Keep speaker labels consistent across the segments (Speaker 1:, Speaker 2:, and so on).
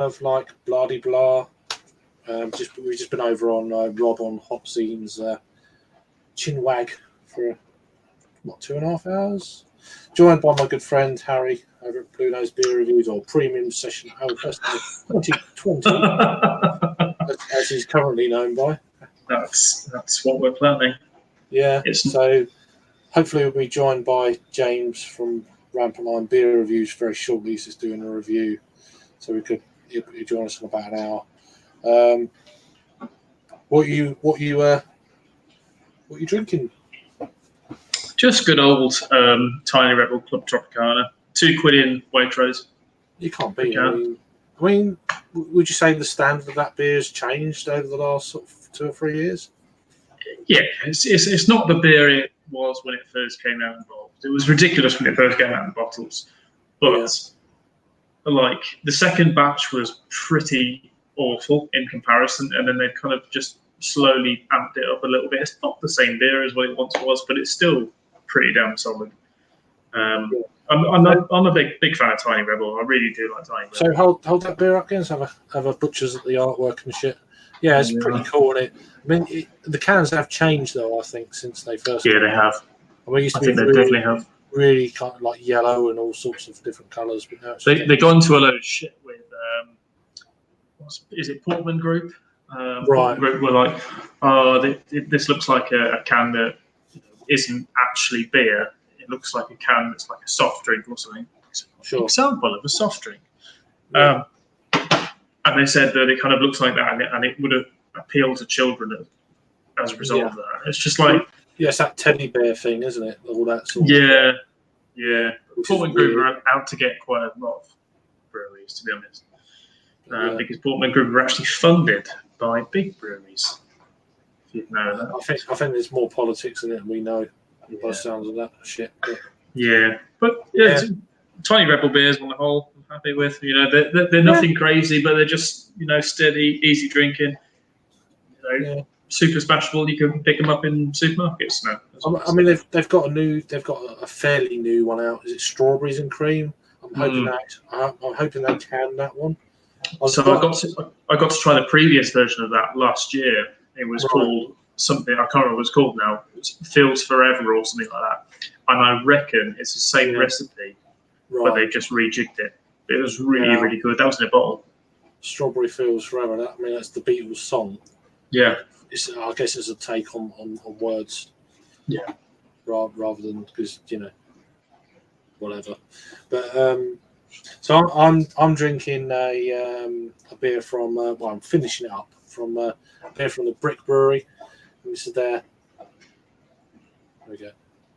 Speaker 1: of like blah de blah. We've just been over on Rob on Hopzine's Chinwag for 2.5 hours. Joined by my good friend Harry over at Blue Nose Beer Reviews, or Premium Session Ale Festival 2020, as he's currently known by.
Speaker 2: That's what we're planning.
Speaker 1: Yeah. So hopefully we'll be joined by James from Rampant Line Beer Reviews very shortly. He's just doing a review, so he'll join us in about an hour. What you drinking?
Speaker 2: Just good old Tiny Rebel Club Tropicana. £2 in Waitrose.
Speaker 1: You can't beat it. I mean, would you say the standard of that beer has changed over the last sort of 2 or 3 years?
Speaker 2: Yeah, it's not the beer it was when it first came out in bottles. It was ridiculous when it first came out in bottles. But like the second batch was pretty awful in comparison, and then they've kind of just slowly amped it up a little bit. It's not the same beer as what it once was, but it's still pretty damn solid. I'm a big fan of Tiny Rebel. I really do like Tiny Rebel.
Speaker 1: So hold that beer up again. Have a butchers at the artwork and shit. Yeah, it's pretty cool. I mean, the cans have changed though. I think since they first.
Speaker 2: Yeah, they have.
Speaker 1: I mean,
Speaker 2: they definitely have.
Speaker 1: Really kind of like yellow and all sorts of different colours, but now
Speaker 2: they got into a load of shit with. Is it Portman Group?
Speaker 1: Right.
Speaker 2: Portman Group were like, this looks like a can that isn't actually beer. It looks like a can that's like a soft drink or something. It's an example of a soft drink.
Speaker 1: Yeah.
Speaker 2: And they said that it kind of looks like that, and it would appeal to children as a result of that. It's just like...
Speaker 1: Yeah, it's that teddy bear thing, isn't it? All that sort
Speaker 2: of thing. Yeah. Portman Group are out to get quite a lot of breweries, to be honest. Because Portman Group are actually funded by big breweries. If you know that.
Speaker 1: I think there's more politics in it than we know. By the sounds of that shit.
Speaker 2: But Tiny Rebel beers on the whole, I'm happy with. They're nothing crazy, but they're just steady, easy drinking. Super smashable. You can pick them up in supermarkets now.
Speaker 1: I mean, they've got a fairly new one out. Is it Strawberries and Cream? I'm hoping they can that one.
Speaker 2: I got to try the previous version of that last year. It was called something, I can't remember what it's called now. It's Feels Forever or something like that. And I reckon it's the same recipe, but they just rejigged it. It was really, really good. That was in a bottle.
Speaker 1: Strawberry Feels Forever. That's the Beatles song.
Speaker 2: Yeah.
Speaker 1: I guess it's a take on words.
Speaker 2: Yeah.
Speaker 1: Rather than because whatever. But so I'm drinking a beer from I'm finishing it up from a beer from the Brick Brewery. This is their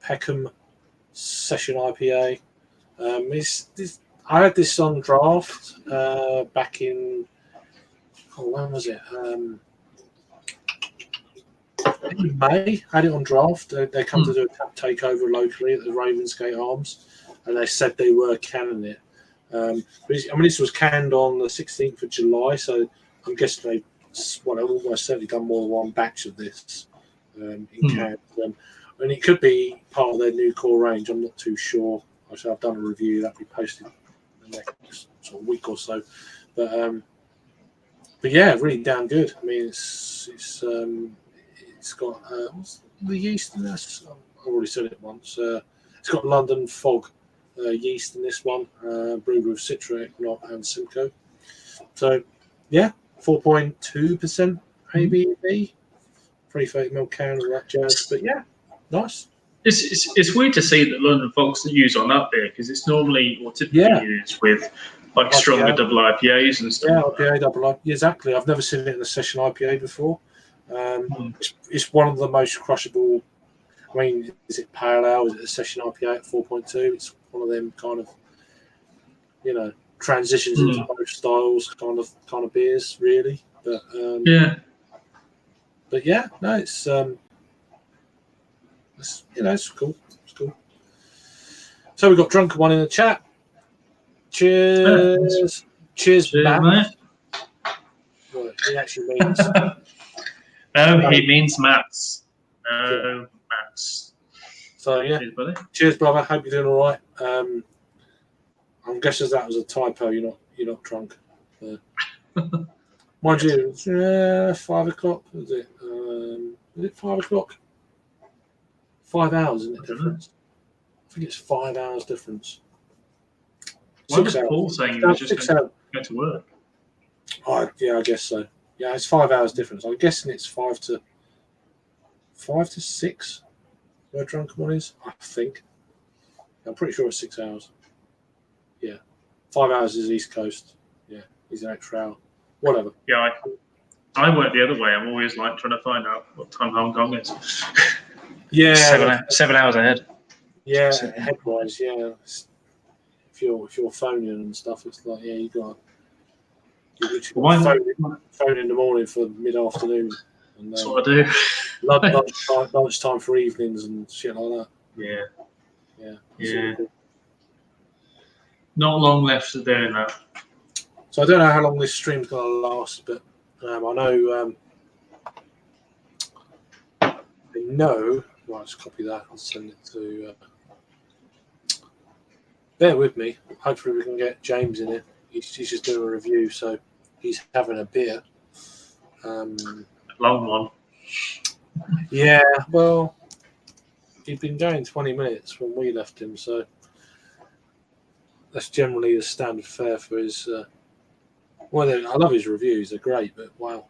Speaker 1: Peckham Session IPA. I had this on draft back in when was it? In May. I had it on draft. They come to do a tap takeover locally at the Ravensgate Arms, and they said they were canning it. This was canned on the 16th of July, so I'm guessing they've almost certainly done more than one batch of this in cans. And it could be part of their new core range. I'm not too sure. Actually, I've done a review that'll be posted in the next sort of week or so. But yeah, really damn good. I mean, it's got what's the yeast in this? I've already said it once. It's got London Fog yeast in this one, brewed with Citra, Equinox, and Simcoe. So, 4.2% ABV, 330ml can of that jazz. But nice.
Speaker 2: It's weird to see that London Fog's used on that beer because it's normally or typically used with like stronger double IPAs and stuff.
Speaker 1: Yeah, IPA double IPA. Exactly. I've never seen it in a session IPA before. It's one of the most crushable. I mean, is it pale ale? Is it a session IPA at 4.2? It's one of them kind of, transitions into both styles kind of beers, really. But no, it's it's cool. It's cool. So we've got Drunken One in the chat. Cheers. Cheers, Matt. Well, he actually means.
Speaker 2: No, he means Matt's. No, Matt's.
Speaker 1: So cheers, brother. Hope you're doing all right. I'm guessing that was a typo. You're not drunk. Mind you, it's, 5 o'clock. Is it? Is it 5 o'clock? 5 hours, isn't it? Difference. I think it's 5 hours difference.
Speaker 2: Why was Paul saying he was just going to go to work?
Speaker 1: Yeah, I guess so. Yeah, it's 5 hours difference. I'm guessing it's 5 to 6 where Drunken One is, I think. I'm pretty sure it's 6 hours. Yeah. 5 hours is East Coast. Yeah, he's an extra hour. Whatever.
Speaker 2: Yeah, I work the other way. I'm always like trying to find out what time Hong Kong is.
Speaker 1: Yeah.
Speaker 2: 7 hours ahead.
Speaker 1: Yeah, headwise, yeah. If you're phoning and stuff, it's like, yeah, you got phone in the morning for mid-afternoon. And
Speaker 2: that's what I do.
Speaker 1: Lunchtime for evenings and shit like that.
Speaker 2: Yeah.
Speaker 1: Really cool.
Speaker 2: Not long left to doing that.
Speaker 1: So I don't know how long this stream's going to last, but I know. Well, I'll just copy that and send it to. Bear with me. Hopefully, we can get James in it. He's just doing a review, so he's having a beer.
Speaker 2: Long one.
Speaker 1: Yeah, well, he'd been going 20 minutes when we left him, so that's generally the standard fare for his. I love his reviews; they're great, but wow.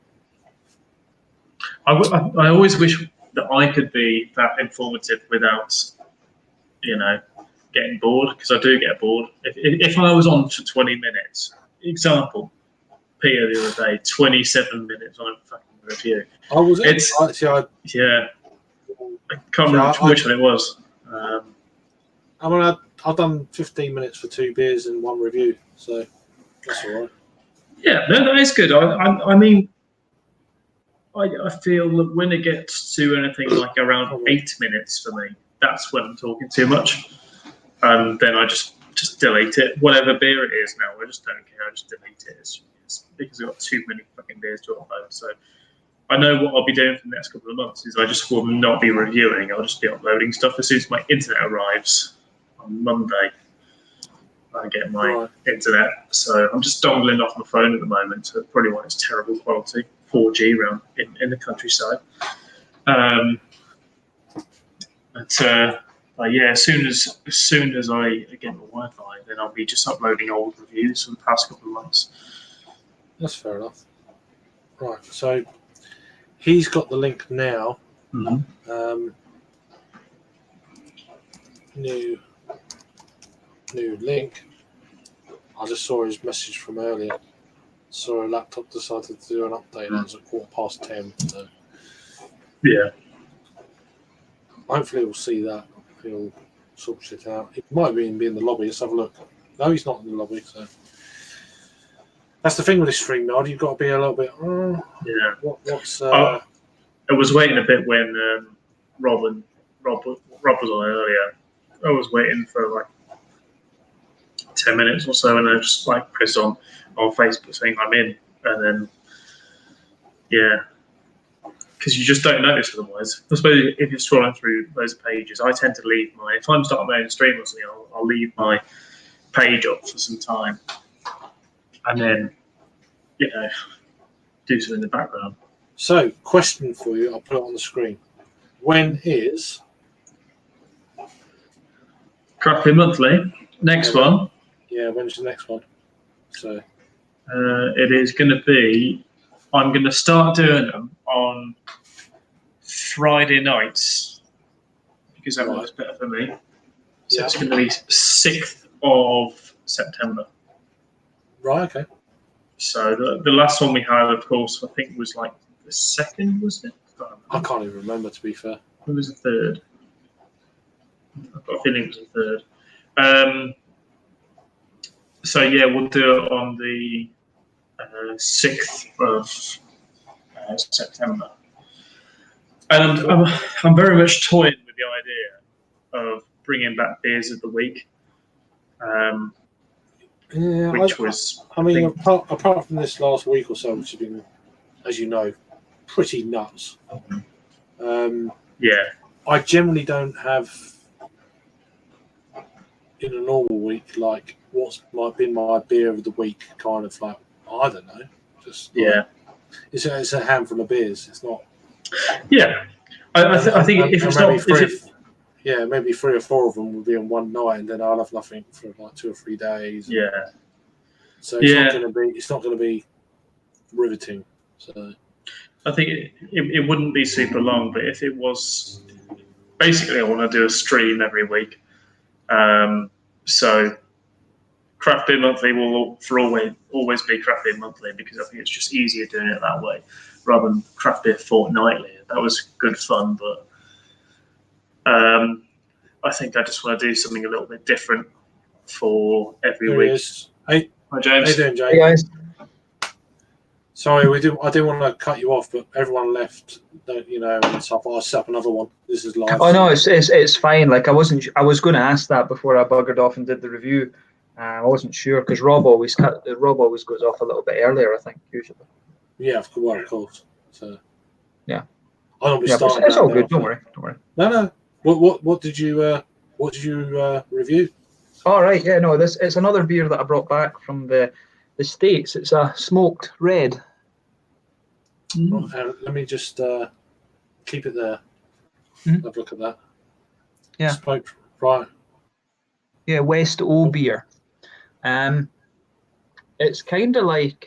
Speaker 2: I always wish that I could be that informative without, getting bored, because I do get bored. If I was on for 20 minutes, example, Peter the other day, 27 minutes on a fucking review.
Speaker 1: Oh, was it?
Speaker 2: Yeah. I can't remember which one it was.
Speaker 1: I've done 15 minutes for 2 beers and 1 review, so that's all right.
Speaker 2: Yeah, no, that is good. I mean, I feel that when it gets to anything like around 8 minutes for me, that's when I'm talking too much. And then I just delete it. Whatever beer it is now, I just don't care. I just delete it. It's because I've got too many fucking beers to upload. So I know what I'll be doing for the next couple of months is I just will not be reviewing. I'll just be uploading stuff as soon as my internet arrives on Monday. I get my internet. So I'm just dongling off my phone at the moment. So probably why it's terrible quality, 4G around in the countryside. But yeah, as soon as I get my Wi-Fi, then I'll be just uploading old reviews from the past couple of months.
Speaker 1: That's fair enough. Right, so he's got the link now.
Speaker 2: Mm-hmm.
Speaker 1: New link. I just saw his message from earlier. Saw a laptop decided to do an update. It was at 10:15. So
Speaker 2: yeah.
Speaker 1: Hopefully we'll see that. He'll sort shit out. It might be in the lobby. Let's have a look. No, he's not in the lobby. So that's the thing with this stream, Nod. You've got to be a little bit.
Speaker 2: Yeah.
Speaker 1: What's?
Speaker 2: I was waiting a bit when Rob was on earlier. I was waiting for like 10 minutes or so, and I just like pressed on Facebook saying I'm in, and then because you just don't notice otherwise. I suppose if you're scrolling through those pages, I tend to leave if I'm starting my own stream or something, I'll leave my page up for some time, and then do something in the background.
Speaker 1: So, question for you. I'll put it on the screen. When is
Speaker 2: Craftly Monthly? Next one.
Speaker 1: Yeah, when's the next one? So
Speaker 2: it is going to be. I'm going to start doing them on Friday nights because that works better for me. So it's going to be 6th of September.
Speaker 1: Right. Okay.
Speaker 2: So the last one we had, of course, I think was like the 2nd, was it?
Speaker 1: I can't even remember, to be fair.
Speaker 2: It was the 3rd. I've got a feeling it was the 3rd. So yeah, we'll do it on the 6th of September. And I'm very much toying with the idea of bringing back Beers of the Week.
Speaker 1: Apart from this last week or so, which has been, as you know, pretty nuts. I generally don't have, in a normal week, like what's been my beer of the week kind of like I don't know. Just
Speaker 2: Yeah.
Speaker 1: it's a handful of beers. It's not.
Speaker 2: Yeah. I think if it's
Speaker 1: maybe
Speaker 2: not,
Speaker 1: maybe 3 or 4 of them will be on one night, and then I'll have nothing for like 2 or 3 days.
Speaker 2: yeah.
Speaker 1: So it's not going to be riveting. So
Speaker 2: I think it wouldn't be super long, but if it was, basically, I want to do a stream every week. So Craft Beer Monthly will for always be Craft Beer Monthly, because I think it's just easier doing it that way rather than Craft Beer Fortnightly. That was good fun, but I think I just want to do something a little bit different for every
Speaker 1: there
Speaker 2: week.
Speaker 1: he is. Hey,
Speaker 2: Hi, James.
Speaker 1: how you doing, Jake?
Speaker 3: Hey guys.
Speaker 1: Sorry, I didn't want to cut you off, but everyone left. And so I set up another one. This is live.
Speaker 3: Oh no, it's fine. Like I was going to ask that before I buggered off and did the review. I wasn't sure because Rob always goes off a little bit earlier, I think, usually.
Speaker 1: Yeah, of course. So
Speaker 3: yeah,
Speaker 1: I normally
Speaker 3: yeah,
Speaker 1: start.
Speaker 3: it's all good.
Speaker 1: Now,
Speaker 3: Don't worry.
Speaker 1: No. What did you review?
Speaker 3: All right. Yeah. No. It's another beer that I brought back from the States. It's a smoked red.
Speaker 1: Let me just keep it there.
Speaker 3: Mm-hmm.
Speaker 1: Have a look at that.
Speaker 3: Yeah.
Speaker 1: Smoked, right.
Speaker 3: Yeah, West O beer. It's kind of like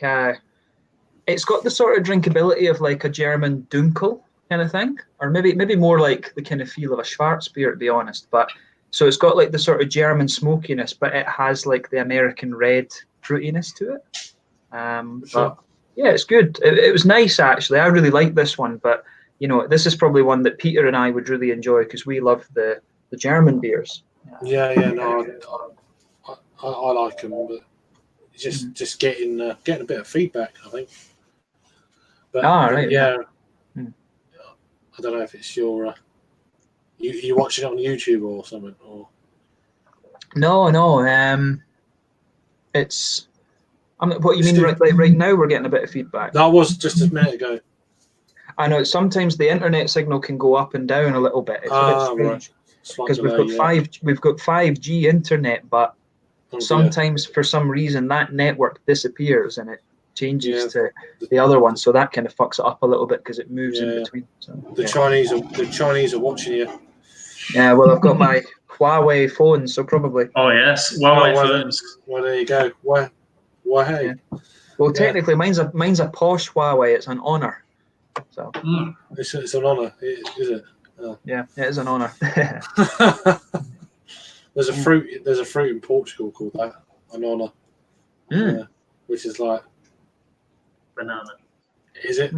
Speaker 3: it's got the sort of drinkability of like a German Dunkel kind of thing, or maybe more like the kind of feel of a Schwarzbier, to be honest. But so it's got like the sort of German smokiness, but it has like the American red fruitiness to it.
Speaker 1: Sure.
Speaker 3: But yeah, it's good. It was nice actually. I really like this one, but this is probably one that Peter and I would really enjoy because we love the German beers.
Speaker 1: Yeah, no, I like them, but it's just getting a bit of feedback, I think. But,
Speaker 3: right.
Speaker 1: Yeah. I don't know if it's your you watching it on YouTube or something, or
Speaker 3: No. It's. What you mean? Right now, we're getting a bit of feedback.
Speaker 1: That was just a minute ago.
Speaker 3: I know sometimes the internet signal can go up and down a little bit. It's a bit strange because we've got 5G internet, but sometimes for some reason that network disappears and it changes to the other one, so that kind of fucks it up a little bit because it moves in between. So,
Speaker 1: the Chinese are watching you.
Speaker 3: Yeah, well, I've got my Huawei phone, so probably.
Speaker 2: Oh yes, Huawei phones.
Speaker 1: Well, there you go. Why?
Speaker 3: Yeah. Well, technically, mine's a posh Huawei. It's an Honor. So
Speaker 1: it's an Honor, is it? Oh.
Speaker 3: Yeah, it is an Honor.
Speaker 1: There's a fruit in Portugal called that, an Honor, which is like
Speaker 2: banana.
Speaker 1: Is it?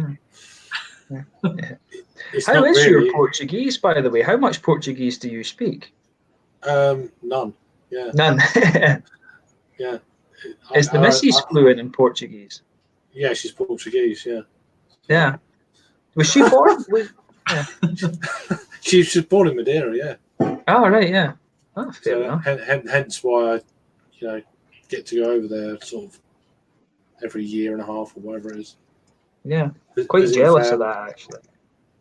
Speaker 3: Yeah.
Speaker 1: How
Speaker 3: is your Portuguese, by the way? How much Portuguese do you speak?
Speaker 1: None. Yeah.
Speaker 3: None.
Speaker 1: Yeah.
Speaker 3: Is the missus fluent in Portuguese?
Speaker 1: Yeah, she's Portuguese. Yeah.
Speaker 3: Yeah. Was she born?
Speaker 1: Yeah. She was born in Madeira. Yeah.
Speaker 3: Oh right. Yeah. Oh, fair enough.
Speaker 1: Hence why I, get to go over there sort of every year and a half or whatever it is.
Speaker 3: Yeah. Quite jealous of that actually.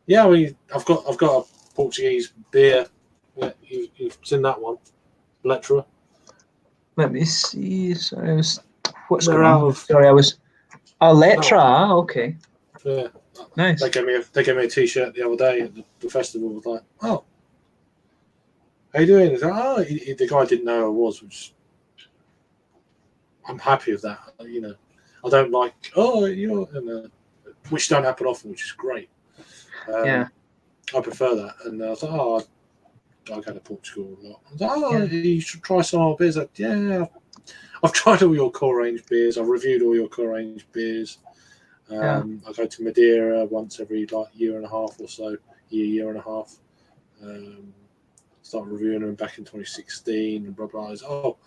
Speaker 1: Yeah, I've got a Portuguese beer. Yeah, you've seen that one, Letra.
Speaker 3: Let me see. Sorry,
Speaker 1: I
Speaker 3: was. Oh, Letra. Oh, okay.
Speaker 1: Yeah.
Speaker 3: Nice.
Speaker 1: They gave me a T-shirt the other day at the festival. I was like, oh, how you doing? He's like, oh, the guy didn't know who I was, which I'm happy with that. I don't like which don't happen often, which is great.
Speaker 3: Yeah.
Speaker 1: I prefer that, and I was like, oh, I go to Portugal a lot. I was like, oh, you should try some of our beers. Like, yeah, I've tried all your core range beers. I've reviewed all your core range beers. I go to Madeira once every year and a half or so, year and a half. Started reviewing them back in 2016 and blah blah. I was, oh,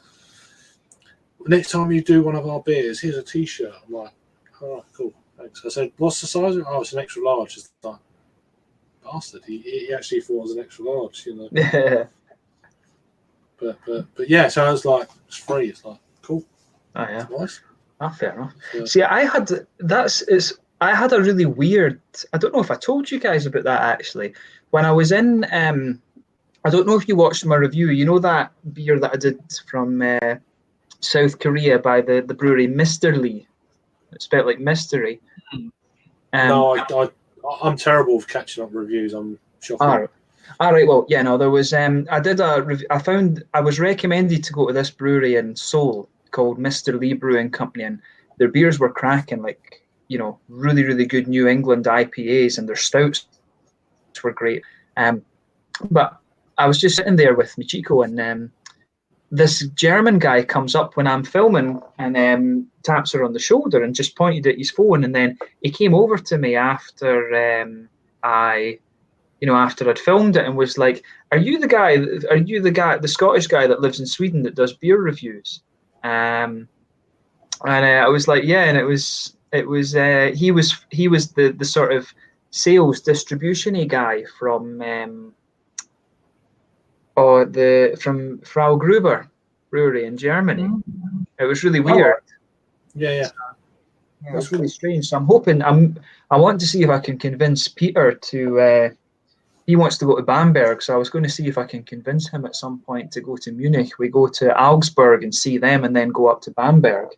Speaker 1: next time you do one of our beers, here's a T-shirt. I'm like, all right, cool, thanks. I said, what's the size of it? Oh, it's an extra large. It's like, bastard. He actually thought it was an extra large,
Speaker 3: Yeah.
Speaker 1: But yeah, so I was like, it's free. It's like, cool.
Speaker 3: Oh yeah.
Speaker 1: Nice.
Speaker 3: Fair enough.
Speaker 1: Yeah.
Speaker 3: See, I had a really weird. I don't know if I told you guys about that actually. When I was in, I don't know if you watched my review. You know that beer that I did from South Korea by the brewery Mr. Lee. It's a bit like Mystery.
Speaker 1: No, I'm terrible with catching up reviews. I'm shocking.
Speaker 3: All right. Well, yeah, no, there was. I was recommended to go to this brewery in Seoul called Mr. Lee Brewing Company, and their beers were cracking, like, you know, really, really good New England IPAs, and their stouts were great. But I was just sitting there with Michiko, and this German guy comes up when I'm filming and taps her on the shoulder and just pointed at his phone, and then he came over to me after after I'd filmed it and was like, "Are you the guy? The Scottish guy that lives in Sweden that does beer reviews?" And I was like, "Yeah." And he was the sort of sales distribution-y guy from Frau Gruber Brewery in Germany. Mm-hmm. It was really weird.
Speaker 1: Yeah.
Speaker 3: That's really strange. So I'm hoping I want to see if I can convince Peter to. He wants to go to Bamberg, so I was going to see if I can convince him at some point to go to Munich. We go to Augsburg and see them, and then go up to Bamberg.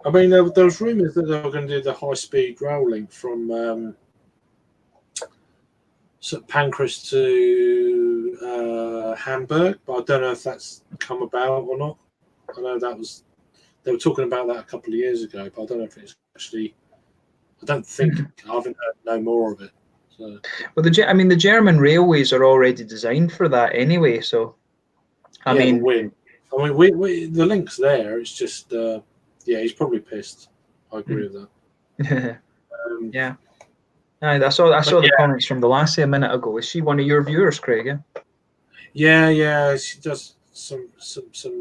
Speaker 1: I mean, there was rumours that they were going to do the high-speed rail link from St Pancras to Hamburg, but I don't know if that's come about or not. I know they were talking about that a couple of years ago, but I don't know if it's actually. I don't think I haven't heard no more of it. So.
Speaker 3: Well, the German railways are already designed for that anyway. So, I mean,
Speaker 1: the link's there. It's just, he's probably pissed. I agree with that.
Speaker 3: Yeah. I saw the comments from the lassie a minute ago. Is she one of your viewers, Craig?
Speaker 1: Yeah. She does some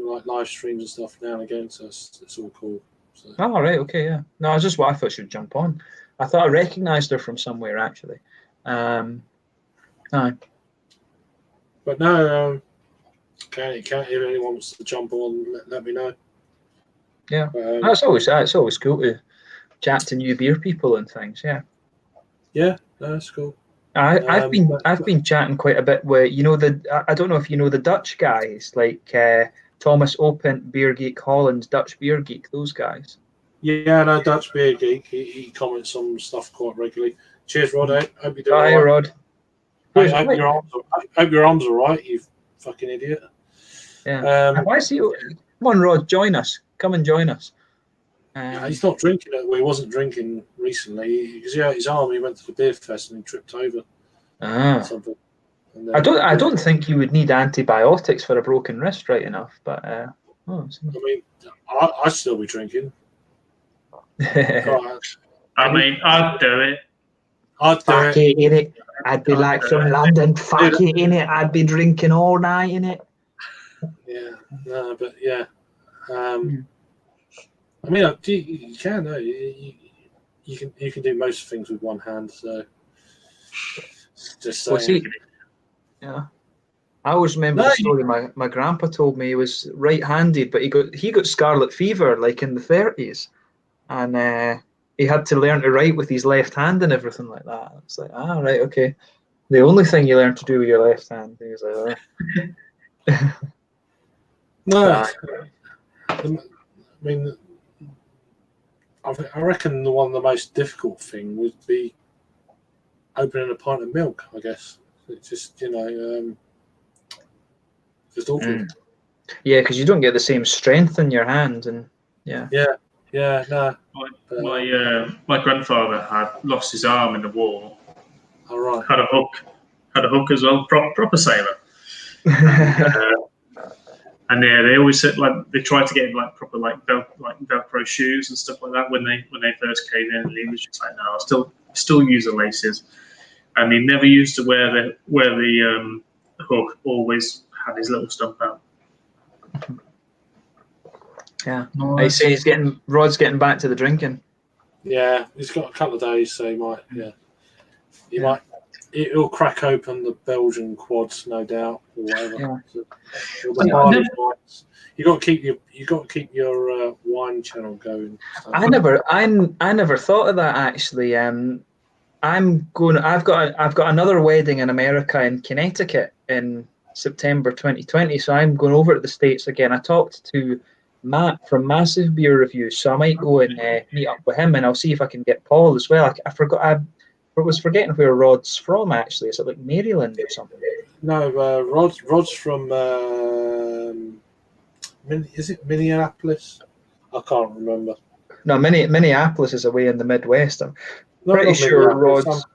Speaker 1: like live streams and stuff now and again, so it's all cool. So.
Speaker 3: Oh, right, okay, yeah. No, I thought she'd jump on. I thought I recognised her from somewhere actually. No.
Speaker 1: But no, if anyone wants to jump on, let me know.
Speaker 3: Yeah, it's always cool to chat to new beer people and things. Yeah.
Speaker 1: Yeah, that's cool.
Speaker 3: I've been chatting quite a bit with I don't know if you know the Dutch guys like Thomas Opent, Beer Geek Holland, Dutch Beer Geek, those guys.
Speaker 1: Yeah, no, Dutch Beer Geek. He comments on stuff quite regularly. Cheers, Rod. I hope you're doing
Speaker 3: all right.
Speaker 1: Hi,
Speaker 3: Rod.
Speaker 1: I hope your arms are right, you fucking idiot.
Speaker 3: Yeah. Why see you? Come on, Rod, join us. Come and join us.
Speaker 1: He's not drinking it. Well, he wasn't drinking recently because his arm. He went to the beer fest and he tripped over. Something.
Speaker 3: I don't think you would need antibiotics for a broken wrist, right enough. But
Speaker 1: I mean, I'd still be drinking.
Speaker 2: I mean, I'd do it.
Speaker 3: Fuck it, innit? I'd be like from London. Fuck it, innit? I'd be drinking all night, innit?
Speaker 1: Yeah, no, but yeah. I mean, you can. No, you can do most things with one hand. So just saying.
Speaker 3: Yeah. I always remember the story my grandpa told me. He was right-handed, but he got scarlet fever like in the 30s, and he had to learn to write with his left hand and everything like that. It's like, right, okay. The only thing you learn to do with your left hand. He was like,
Speaker 1: No, I mean, I reckon one of the most difficult thing would be opening a pint of milk. I guess it's just just awkward.
Speaker 3: Yeah, because you don't get the same strength in your hand, and
Speaker 1: yeah. No.
Speaker 2: My grandfather had lost his arm in the war.
Speaker 1: All right.
Speaker 2: Had a hook as well, proper sailor. And they always said they tried to get him proper Velcro shoes and stuff like that when they first came in, and he was just like, no, I still use the laces. And he never used to wear the hook. Always had his little stump out.
Speaker 3: Yeah, I say Rod's getting back to the drinking.
Speaker 1: Yeah, he's got a couple of days, so he might. Yeah, might. It'll crack open the Belgian quads, no doubt, or whatever.
Speaker 3: Yeah.
Speaker 1: So, you got to keep your wine channel going. So.
Speaker 3: I never thought of that actually. I've got another wedding in America in Connecticut in September 2020, so I'm going over to the States again. I talked to Matt from Massive Beer Reviews, so I might go and meet up with him, and I'll see if I can get Paul as well. I forgot. I was forgetting where Rod's from. Actually, is it like Maryland or something?
Speaker 1: No, Rod's from. Is it Minneapolis? I can't remember.
Speaker 3: No, Minneapolis is away in the Midwest. I'm pretty
Speaker 1: not
Speaker 3: sure
Speaker 1: Minneapolis,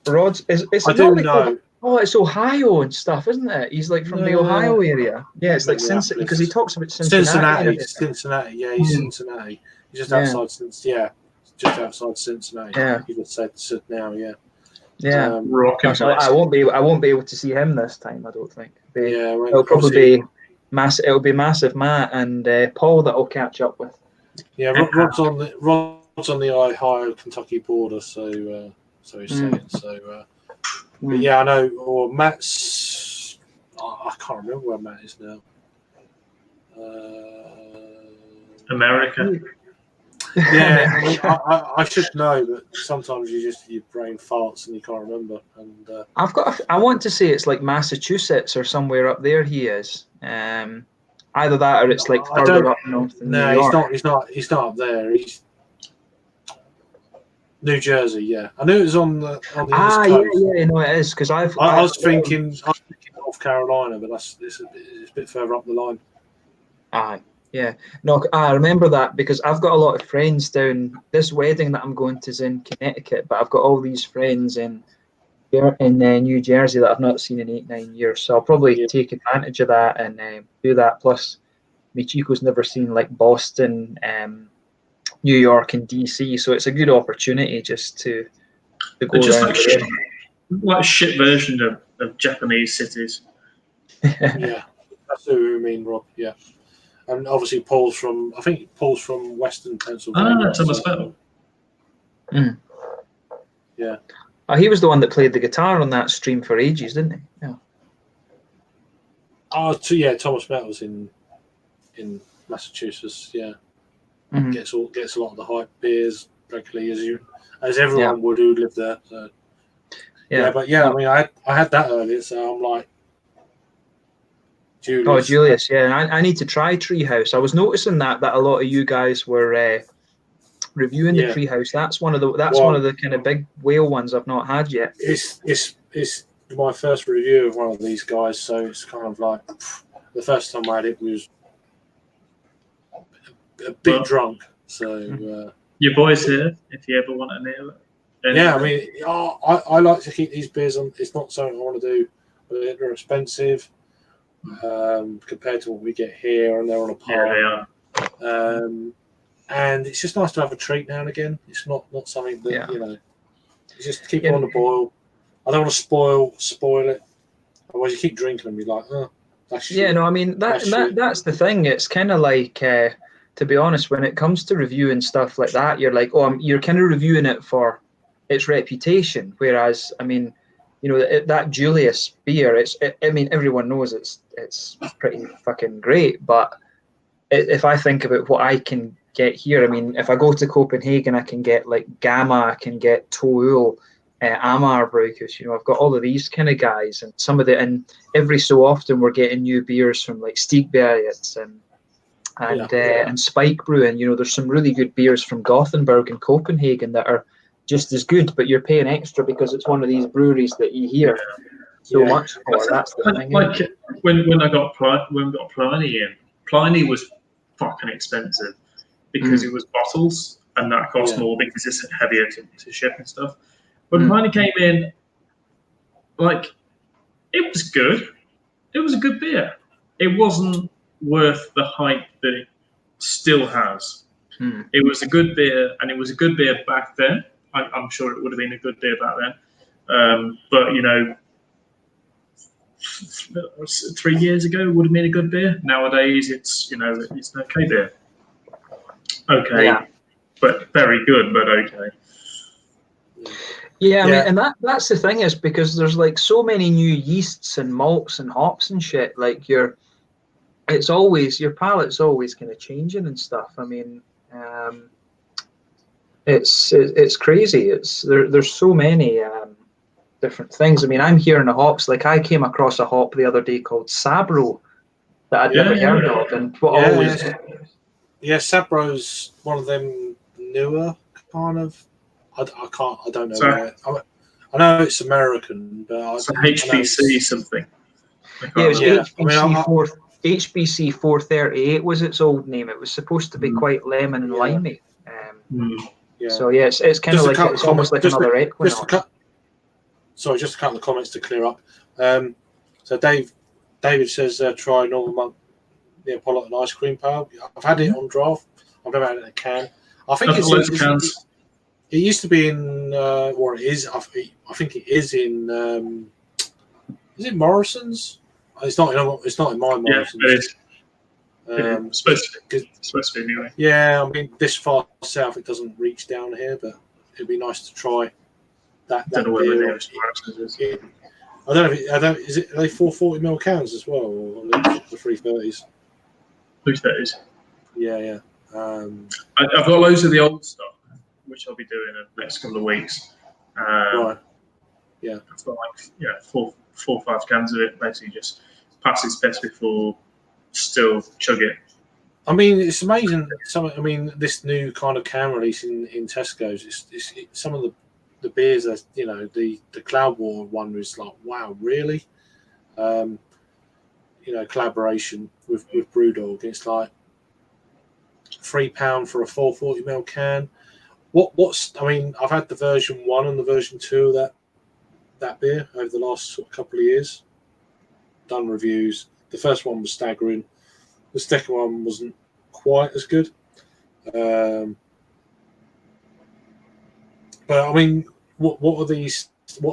Speaker 3: Rod's is.
Speaker 1: I do know.
Speaker 3: Oh, it's Ohio and stuff, isn't it? He's like from the Ohio area. Yeah, it's like Cincinnati, because he talks about Cincinnati.
Speaker 1: Cincinnati, yeah, he's Cincinnati. He's just outside Cincinnati. Yeah, just outside Cincinnati.
Speaker 3: Yeah,
Speaker 1: he would say now. Yeah.
Speaker 3: Yeah,
Speaker 2: so
Speaker 3: I won't be able to see him this time. I don't think. It'll probably be massive. It'll be Massive Matt and Paul that I'll catch up with.
Speaker 1: Yeah, Rod's on the Ohio Kentucky border, so he's saying so. But yeah, I know. Or Matt's. I can't remember where Matt is now.
Speaker 2: America.
Speaker 1: Yeah, I mean, I should know, but sometimes your brain farts and you can't remember. And
Speaker 3: I want to say it's like Massachusetts or somewhere up there. He is. Either that or it's like further up north.
Speaker 1: No, he's not up there. He's New Jersey. Yeah, I knew it was on the East Coast.
Speaker 3: Yeah, no, it is because I
Speaker 1: was thinking North Carolina, but it's a bit further up the line.
Speaker 3: Aye. Yeah, no, I remember that because I've got a lot of friends down. This wedding that I'm going to is in Connecticut, but I've got all these friends in New Jersey that I've not seen in 8-9 years. So I'll probably take advantage of that and do that. Plus, Michiko's never seen like Boston, New York, and DC, so it's a good opportunity just to go
Speaker 2: just
Speaker 3: around.
Speaker 2: Like shit version of Japanese cities.
Speaker 1: Yeah, that's what we mean, Rob. Yeah. And obviously Paul's from Western Pennsylvania.
Speaker 2: Thomas Fettel.
Speaker 1: Yeah.
Speaker 3: He was the one that played the guitar on that stream for ages, didn't he? Yeah.
Speaker 1: Thomas Fettel was in Massachusetts. Yeah.
Speaker 3: Mm-hmm.
Speaker 1: Gets a lot of the hype beers regularly, as everyone would who lived there. So. Yeah, but I mean, I had that earlier, so I'm like.
Speaker 3: Julius, yeah. I need to try Treehouse. I was noticing that a lot of you guys were reviewing the Treehouse. That's one of the kind of big whale ones I've not had yet.
Speaker 1: It's my first review of one of these guys, so it's kind of like the first time I had it was a bit drunk. So
Speaker 2: your boy's here if you ever want to nail it.
Speaker 1: Yeah, I mean, I like to keep these beers on. It's not something I want to do, but they're expensive. Compared to what we get here, and they're on a par.
Speaker 2: Yeah, they are.
Speaker 1: And it's just nice to have a treat now and again. It's not something that you just keep it on the boil. I don't want to spoil it. Otherwise, you keep drinking and be like, that's shit.
Speaker 3: No, I mean that's the thing. It's kind of like, to be honest, when it comes to reviewing stuff like that, you're like, you're kind of reviewing it for its reputation. Whereas, I mean. That Julius beer, I mean, everyone knows it's pretty fucking great. But if I think about what I can get here, I mean, if I go to Copenhagen, I can get like Gamma, I can get Toul, Amar Brewkers. I've got all of these kind of guys, and every so often we're getting new beers from like Stigbergets and Spike Brewing. There's some really good beers from Gothenburg and Copenhagen that are just as good, but you're paying extra because it's one of these breweries that you hear so much for. That's the thing.
Speaker 2: Like when we got Pliny in, Pliny was fucking expensive because it was bottles and that cost more because it's heavier to ship and stuff. When Pliny came in, like, it was good. It was a good beer. It wasn't worth the hype that it still has. It was a good beer, and it was a good beer back then. I'm sure it would have been a good beer back then. But 3 years ago it would have been a good beer. Nowadays it's an okay beer. Okay, but very good, but okay.
Speaker 3: Yeah, I mean, and that's the thing is because there's like so many new yeasts and malts and hops and shit. Like your palate's always kind of changing and stuff. I mean. It's crazy. There's so many different things. I mean, I'm hearing the hops. Like I came across a hop the other day called Sabro that I'd never heard of, and
Speaker 1: Yeah, Sabro's one of them newer kind of. I don't know.
Speaker 2: So,
Speaker 1: I know it's American, but
Speaker 2: so HBC something.
Speaker 3: Yeah, it was
Speaker 1: Yeah,
Speaker 3: HBC 438 was its old name. It was supposed to be quite lemon and limey.
Speaker 1: Yeah.
Speaker 3: So yeah, it's kind of like it's almost like another Equinox.
Speaker 1: Sorry, just a couple of comments to clear up. So David says try Northern Monk Neapolitan ice cream pale. I've had it on draft. I've never had it in a can. I think it used to be in, or it is. I think it is in. Is it Morrison's? It's not in my Morrison's.
Speaker 2: Yeah, it is. It's supposed to be anyway.
Speaker 1: Yeah, I mean this far south it doesn't reach down here, but it'd be nice to try that.
Speaker 2: I don't know where the nearest
Speaker 1: Morrison's is. I don't know. Is it? Are they 440ml cans as well, or the 330s?
Speaker 2: 330s.
Speaker 1: Yeah.
Speaker 2: I've got loads of the old stuff, which I'll be doing in the next couple of weeks.
Speaker 1: Right. Yeah.
Speaker 2: I've got like 4 or 5 cans of it. Basically, just pass its best before still chug it.
Speaker 1: I mean, it's amazing. This new kind of can release in Tesco's. It's some of the beers that the Cloudwater one is like, wow, really? Collaboration with BrewDog. It's like £3 for a 440ml can. I've had the version 1 and the version 2 of that beer over the last couple of years. Done reviews. The first one was staggering. The second one wasn't quite as good. But I mean, what the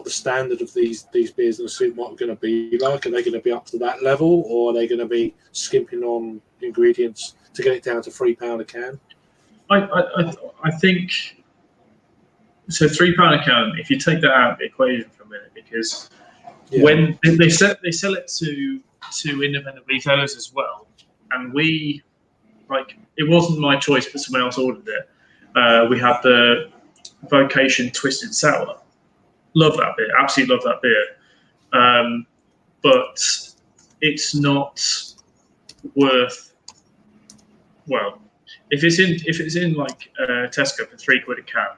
Speaker 1: standard of these beers in the supermarket are going to be like? Are they going to be up to that level, or are they going to be skimping on ingredients to get it down to £3 a can?
Speaker 2: I think so. £3 a can. If you take that out of the equation for a minute, because when they sell it to independent retailers as well, and it wasn't my choice, but someone else ordered it. We had the Vocation Twisted Sour. Love that beer. Absolutely love that beer. But it's not worth. Well, if it's in like Tesco for £3 a can,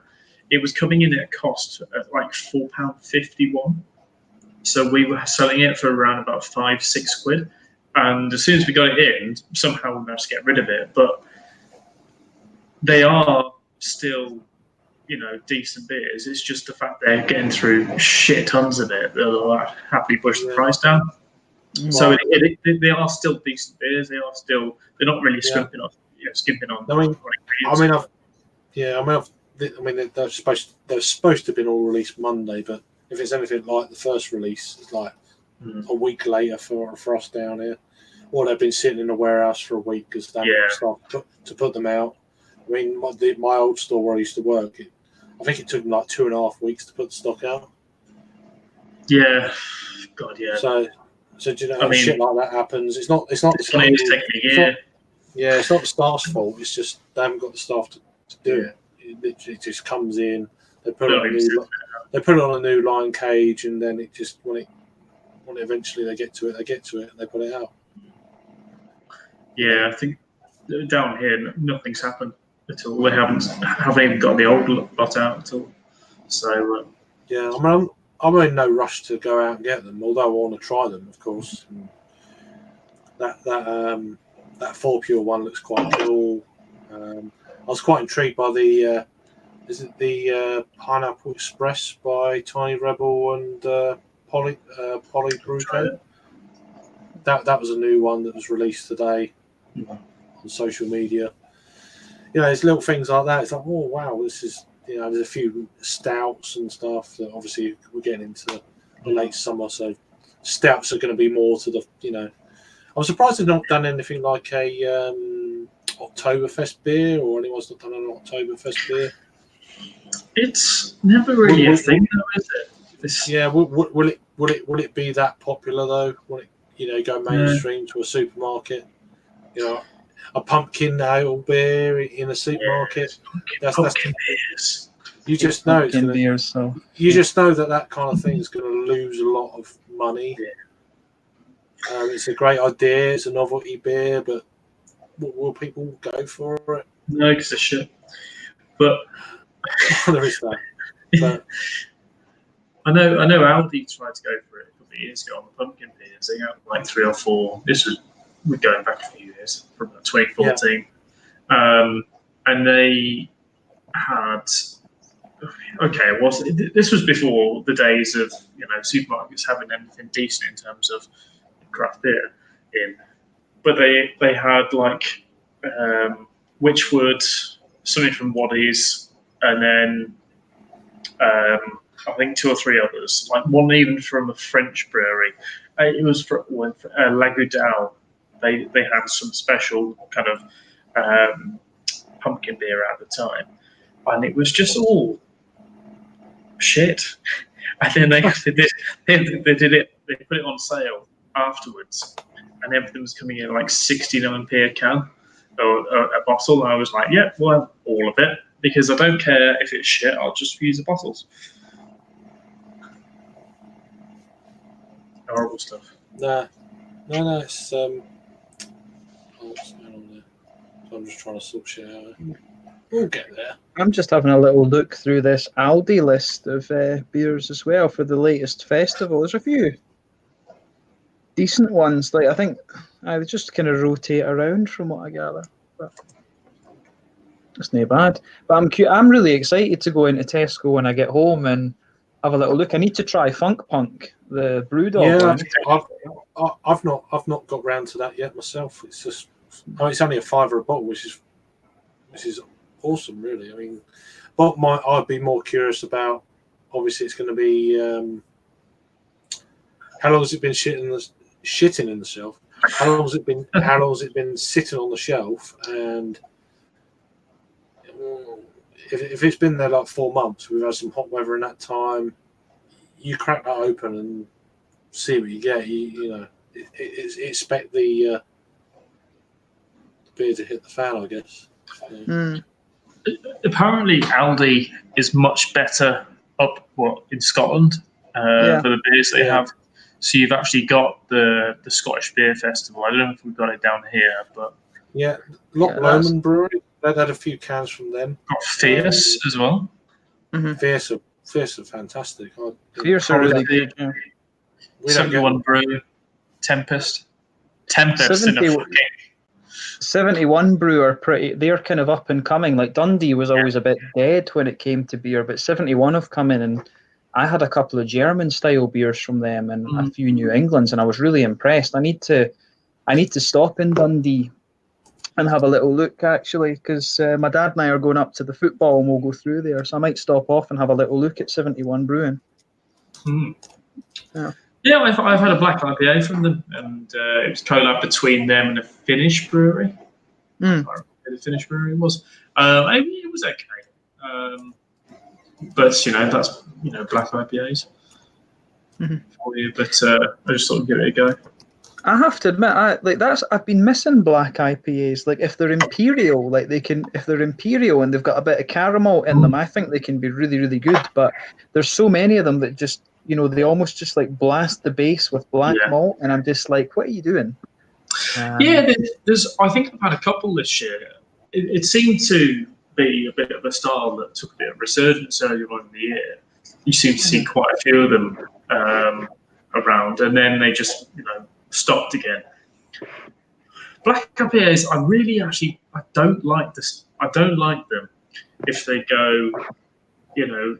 Speaker 2: it was coming in at a cost at like £4.51. So we were selling it for around about £5-6. And as soon as we got it in, somehow we managed to get rid of it. But they are still, decent beers. It's just the fact they're getting through shit tons of it. They'll happily push the price down. Wow. So they are still decent beers. They're not really skimping on.
Speaker 1: They're supposed to have been all released Monday, but if it's anything like the first release, it's like a week later for us down here, or they've been sitting in a warehouse for a week because they haven't started to put them out. I mean, my old store where I used to work, I think it took them like 2.5 weeks to put the stock out.
Speaker 2: Yeah, God, yeah.
Speaker 1: So do you know, shit like that happens. It's not. It's taking
Speaker 2: a year.
Speaker 1: It's not the staff's fault. It's just they haven't got the staff to do it. It literally just comes in. They put it on a new line cage, and then it just when eventually they get to it, and they put it out.
Speaker 2: Yeah, I think down here nothing's happened at all. They haven't even got the old lot out at all. So
Speaker 1: I'm in no rush to go out and get them, although I want to try them, of course. That 4 Pure one looks quite cool. I was quite intrigued by the Pineapple Express by Tiny Rebel and Polly Bruco. That was a new one that was released today on social media. There's little things like that. It's like, oh wow, this is there's a few stouts and stuff that obviously we're getting into the late summer, so stouts are going to be more to the I'm surprised they've not done anything like a Oktoberfest beer, or anyone's not done an Oktoberfest beer.
Speaker 2: It's never really a thing, though, is it?
Speaker 1: Will it be that popular though? Will it go mainstream to a supermarket? A pumpkin ale beer in a supermarket. That's
Speaker 2: beers.
Speaker 1: You just know it's
Speaker 3: beers. So
Speaker 1: you just know that kind of thing is going to lose a lot of money.
Speaker 2: Yeah.
Speaker 1: It's a great idea. It's a novelty beer, but will people go for it?
Speaker 2: No, because of shit. But
Speaker 1: there is that. But
Speaker 2: I know Aldi tried to go for it a couple of years ago on the pumpkin beers. They got like 3 or 4. We're going back a few years, from 2014. Yeah. And they had, this was before the days of supermarkets having anything decent in terms of craft beer in, but they had like Witchwood, something from Waddy's, and then I think 2 or 3 others, like one even from a French brewery. It was for Lagudal. They had some special kind of pumpkin beer at the time, and it was just all shit. And then they did it. They put it on sale afterwards, and everything was coming in like 69p a can or a bottle. And I was like, yeah, well, all of it, because I don't care if it's shit. I'll just use the bottles. Horrible stuff.
Speaker 1: No, it's what's going on there? So I'm just trying to sort shit out. We'll get there.
Speaker 3: I'm just having a little look through this Aldi list of beers as well for the latest festival. There's a few decent ones. Like I think they just kind of rotate around from what I gather. But it's not bad. But I'm really excited to go into Tesco when I get home and have a little look. I need to try Funk Punk, the Brewdog one.
Speaker 1: I've not got round to that yet myself. It's just it's only a £5 a bottle, which is awesome, really. I mean, but I'd be more curious about. Obviously, it's going to be how long has it been shitting in the shelf? How long has it been sitting on the shelf? And if it's been there like 4 months, we've had some hot weather in that time. You crack that open and see what you get. You expect the beer to hit the fan, I guess.
Speaker 2: Apparently, Aldi is much better up in Scotland for the beers they have. So you've actually got the Scottish Beer Festival. I don't know if we've got it down here, but
Speaker 1: Loch Lomond Brewery. They've had a few cans from them.
Speaker 2: Got Fierce as well.
Speaker 3: Mm-hmm.
Speaker 1: Fierce are fantastic.
Speaker 3: Fierce are really good. Yeah.
Speaker 2: 71 Brew, Tempest in a fucking
Speaker 3: 71 Brew are pretty. They're kind of up and coming. Like Dundee was always a bit dead when it came to beer, but 71 have come in, and I had a couple of German style beers from them and a few New Englands, and I was really impressed. I need to stop in Dundee and have a little look, actually, because my dad and I are going up to the football and we'll go through there, so I might stop off and have a little look at 71 Brewing.
Speaker 2: Yeah, I've had a black IPA from them, and it was collab between them and a Finnish brewery. I don't remember who the Finnish brewery was. It was okay, but that's black IPAs for you. But I just thought I'd give it a go.
Speaker 3: I have to admit, I've been missing black IPAs. Like if they're imperial, if they're imperial and they've got a bit of caramel in them, I think they can be really, really good. But there's so many of them that just they almost just like blast the base with black malt, and I'm just like, what are you doing?
Speaker 2: There's. I think I've had a couple this year. It seemed to be a bit of a style that took a bit of resurgence earlier on in the year. You seem to see quite a few of them around, and then they just stopped again. Black IPAs, I don't like this. I don't like them if they go,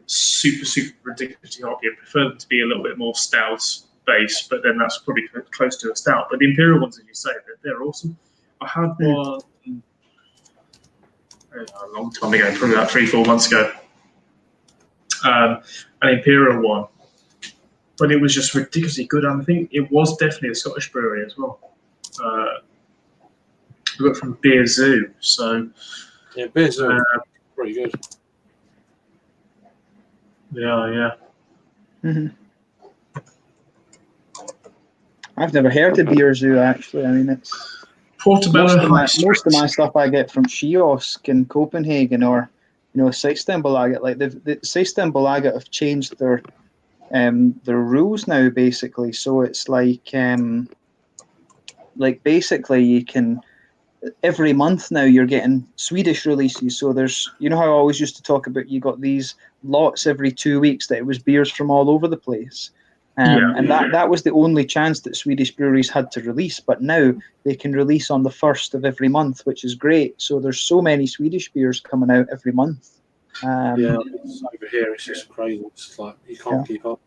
Speaker 2: super, super ridiculously hoppy. I prefer them to be a little bit more stout based, but then that's probably close to a stout. But the imperial ones, as you say, they're awesome. I had one a long time ago, probably about 3-4 months ago, an imperial one, but it was just ridiculously good. And I think it was definitely a Scottish brewery as well. We got from Beer Zoo, so
Speaker 1: Beer Zoo, pretty good.
Speaker 2: Yeah.
Speaker 3: Mm-hmm. I've never heard of Beer Zoo, actually. I mean, it's
Speaker 2: Portobello.
Speaker 3: Most of my stuff I get from Kiosk in Copenhagen or Systembolaget. Like the Systembolaget have changed their rules now, basically. So it's like basically you can every month now you're getting Swedish releases. So there's, you know how I always used to talk about, you got these lots every 2 weeks that it was beers from all over the place. And that was the only chance that Swedish breweries had to release. But now they can release on the 1st of every month, which is great. So there's so many Swedish beers coming out every month.
Speaker 1: It's over here it's just crazy. It's like you can't keep up.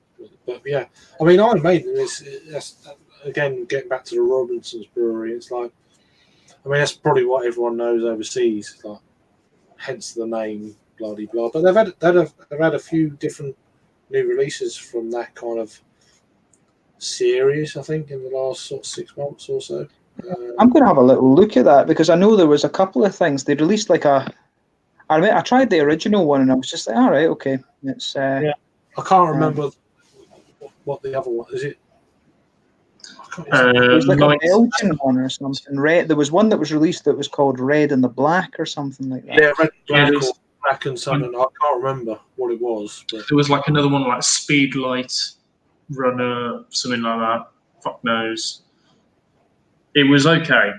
Speaker 1: But yeah, I mean, Iron Maiden that's again getting back to the Robinson's Brewery. It's like, I mean, that's probably what everyone knows overseas. It's like, hence the name, blah blah blah. But they've had a few different new releases from that kind of series, I think, in the last sort of 6 months or so.
Speaker 3: I'm going to have a little look at that because I know there was a couple of things. They released like I tried the original one and I was just like, all right, okay. It's
Speaker 1: I can't remember what the other one is. It
Speaker 3: was like a Belgian one or something. Red. There was one that was released that was called Red and the Black or something like that.
Speaker 1: Yeah, Red and Black or Black and something. I can't remember what it was. But
Speaker 2: there was like another one like Speedlight Runner, something like that. Fuck knows. It was okay.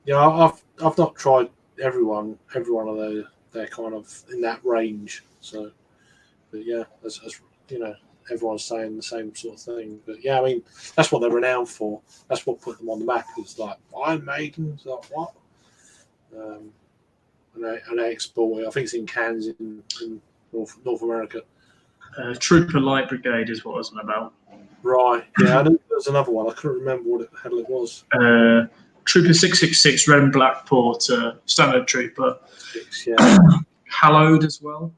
Speaker 1: Yeah, I've not tried every one of those. They're kind of in that range. So, but yeah, as you know, everyone's saying the same sort of thing. But yeah, I mean, that's what they're renowned for. That's what put them on the map. It's like Iron Maiden. It's like what? And they export it. I think it's in cans in North America.
Speaker 2: Trooper Light Brigade is what I was on about.
Speaker 1: Right. Yeah, I knew there was another one. I couldn't remember what the hell it was.
Speaker 2: Trooper 666, Red and Black Porter, Standard Trooper.
Speaker 1: Yeah.
Speaker 2: Hallowed as well.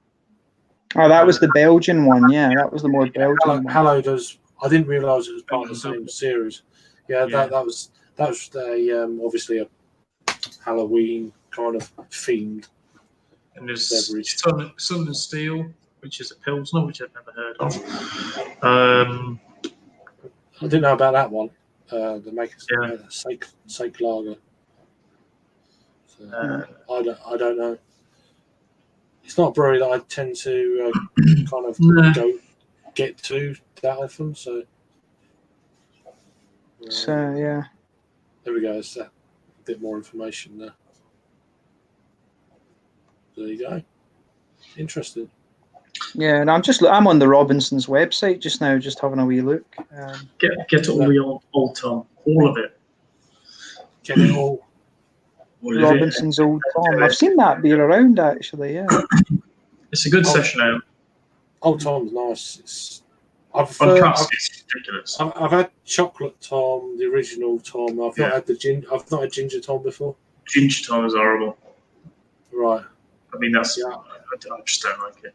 Speaker 3: Oh, that was the Belgian one. Yeah, that was the more Belgian one.
Speaker 1: Hallowed I didn't realise it was part of the same series. Yeah, that was obviously a Halloween kind of themed.
Speaker 2: And there's Sun and Steel, which is a Pilsner, which I've never heard of.
Speaker 1: I didn't know about that one. The makers, Sake Lager. So, I don't know. It's not a brewery that I tend to kind of get to that often. So
Speaker 3: yeah.
Speaker 1: There we go. It's a bit more information there. There you go. Interesting.
Speaker 3: Yeah, and I'm on the Robinsons website just now, just having a wee look.
Speaker 2: Get all the old Tom, all of it.
Speaker 1: Get it all.
Speaker 3: Robinson's Old Tom. I've seen that beer around actually. Yeah,
Speaker 2: it's a good session ale.
Speaker 1: Old Tom's nice.
Speaker 2: It's ridiculous.
Speaker 1: I've had chocolate Tom, the original Tom. I've not had ginger Tom before.
Speaker 2: Ginger Tom is horrible.
Speaker 1: Right.
Speaker 2: I mean, I just don't like it.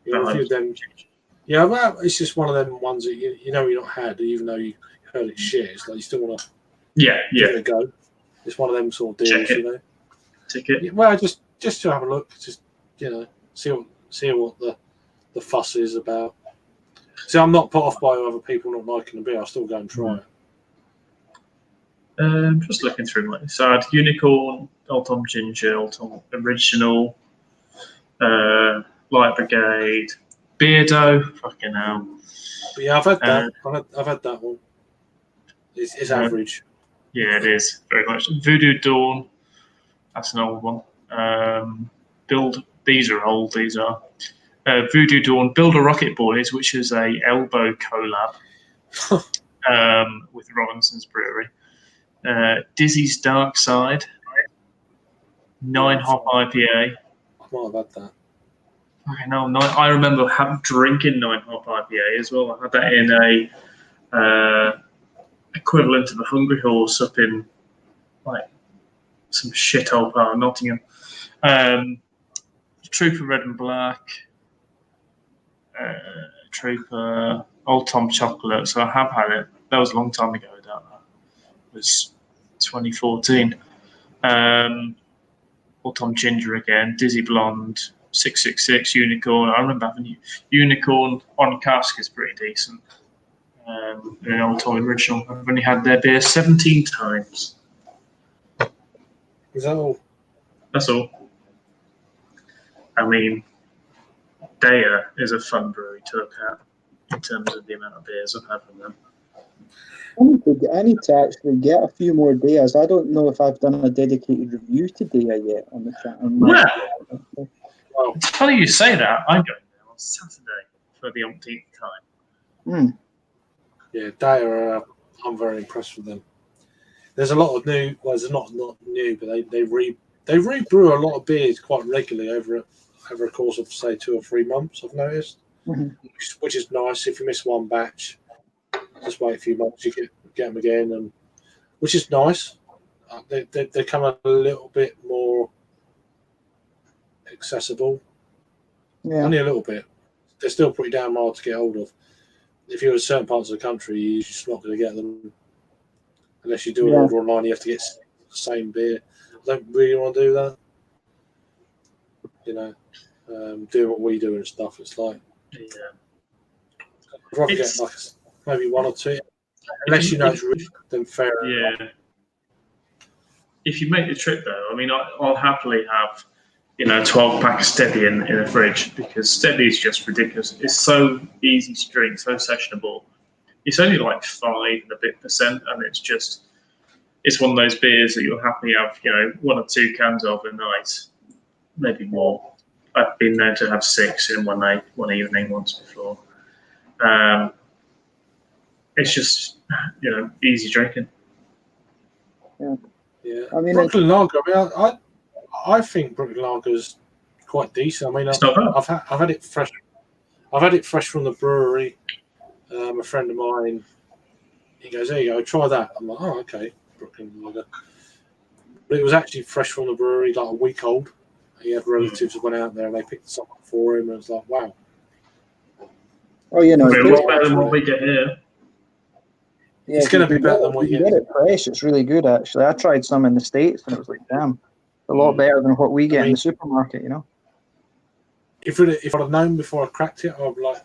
Speaker 1: Yeah, a few of them. Yeah, well, it's just one of them ones that you know you're not had, even though you heard it's shit. It's like you still want to give it a go. It's one of them sort of deals, you know.
Speaker 2: Ticket.
Speaker 1: Yeah, well, just to have a look, just see what the fuss is about. See, I'm not put off by other people not liking the beer. I'll still go and try it.
Speaker 2: Just looking through my side. Unicorn, Old Tom Ginger, Old Tom Original, Light Brigade, Beardo, fucking hell.
Speaker 1: But yeah, I've had that. I've had that one. It's average.
Speaker 2: Yeah, it is very much. Voodoo Dawn, that's an old one. These are old. These are Voodoo Dawn, Build a Rocket Boys, which is a Elbow collab with Robinson's Brewery. Dizzy's Dark Side, 9 hop IPA.
Speaker 1: I might have had that.
Speaker 2: I remember drinking 9 hop IPA as well. I had that in a equivalent of a Hungry Horse up in like some shithole part of Nottingham. Trooper Red and Black, Trooper Old Tom Chocolate. So I have had it. That was a long time ago. That was 2014. Old Tom Ginger again, Dizzy Blonde, 666 Unicorn. I remember having Unicorn on cask is pretty decent. An Old Tom Original. I've only had their beer 17 times.
Speaker 1: Is that all?
Speaker 2: That's all. I mean, Daya is a fun brewery to look at in terms of the amount of beers I've had from them.
Speaker 4: I need to actually get a few more Deas. I don't know if I've done a dedicated review to Dea yet on the channel.
Speaker 2: Well, it's funny you say that. I'm going there on Saturday for the umpteenth time.
Speaker 1: Yeah, Dea, I'm very impressed with them. There's a lot of new. Well, it's not new, but they rebrew a lot of beers quite regularly over a course of say 2 or 3 months. I've noticed, which is nice. If you miss one batch, just wait a few months, you get them again, and which is nice. They come a little bit more accessible, only a little bit. They're still pretty damn hard to get hold of. If you're in certain parts of the country, you're just not going to get them unless you do an order online. You have to get the same beer. I don't really want to do that. You know, doing what we do and stuff. It's like, I'd rather get like maybe 1 or 2, unless you know it's really then fair.
Speaker 2: Yeah. If you make the trip though, I mean, I'll happily have 12-pack of Steady in a fridge, because Steady is just ridiculous. It's so easy to drink, so sessionable. It's only like 5 and a bit percent, and it's one of those beers that you'll happily have 1 or 2 cans of a night, maybe more. I've been known to have 6 in one evening once before. It's just easy drinking.
Speaker 1: Yeah. I mean, Brooklyn Lager. I mean, I think Brooklyn Lager is quite decent. I mean, I've had it fresh. I've had it fresh from the brewery. A friend of mine, he goes, "There you go, try that." I'm like, "Oh, okay, Brooklyn Lager." But it was actually fresh from the brewery, like a week old. He had relatives that went out there and they picked some up for him, and it's like, wow.
Speaker 4: Oh, it's
Speaker 2: a lot better than what we get here.
Speaker 4: Yeah,
Speaker 1: it's going to be better than what you
Speaker 4: get it fresh. It's really good, actually. I tried some in the States and it was like, damn, a lot better than what we get in the supermarket,
Speaker 1: If I'd have known before I cracked it, I'd be like,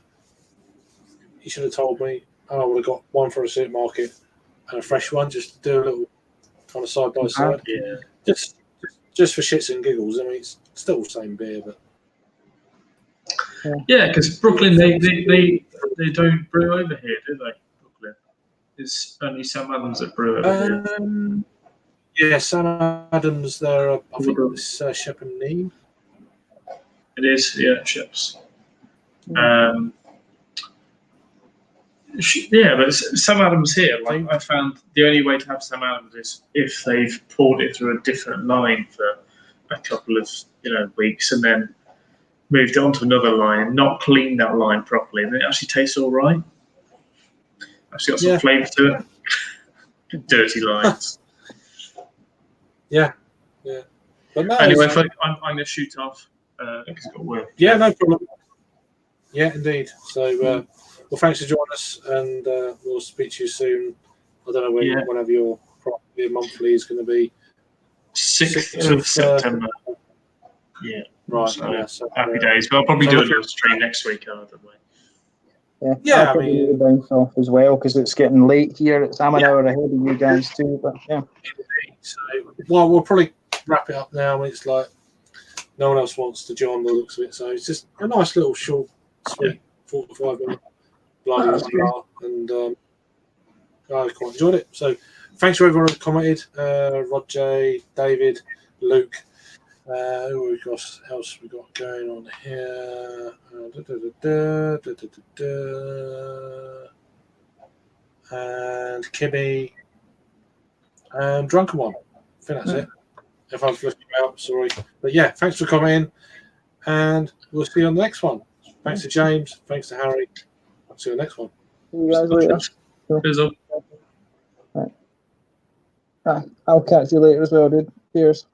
Speaker 1: you should have told me, and I would have got one for a supermarket and a fresh one, just to do a little kind of side by side.
Speaker 2: Yeah.
Speaker 1: Just for shits and giggles. I mean, it's still the same beer, but
Speaker 2: yeah, because Brooklyn they don't brew over here, do they? Brooklyn, it's only Sam Adams that brew over here.
Speaker 1: Yeah, Sam Adams. There, I think it's Shep and Neem.
Speaker 2: It is, yeah, Sheps. Yeah, but Sam Adams here. Like, I found the only way to have Sam Adams is if they've poured it through a different line for a couple of weeks and then moved it onto another line and not cleaned that line properly, and it actually tastes all right. Actually got some flavour to it. Dirty lines.
Speaker 1: Yeah. But no,
Speaker 2: anyway, I'm going to shoot off because I've got work.
Speaker 1: Yeah, no problem. Yeah, indeed. So. Well, thanks for joining us, and we'll speak to you soon. I don't know whenever your monthly is going to be.
Speaker 2: 6th of September. Yeah.
Speaker 1: Right.
Speaker 2: So happy days. But I'll probably do a little stream next week, either way.
Speaker 4: Yeah, I mean, need to bounce off as well because it's getting late here. I'm an hour ahead of you guys too, but yeah.
Speaker 1: So, well, we'll probably wrap it up now. It's like no one else wants to join the looks of it, so it's just a nice little short, sweet 45 minute. And I quite enjoyed it. So thanks to everyone who commented. Rod J, David, Luke. Who else we got going on here? And Kimmy and Drunken One. I think that's it. If I've left you out, sorry. But yeah, thanks for commenting, and we'll see you on the next one. Thanks to James. Thanks to Harry. I'll see you on the next one.
Speaker 4: See you guys later.
Speaker 2: Cheers.
Speaker 4: Right. I'll catch you later as well, dude. Cheers.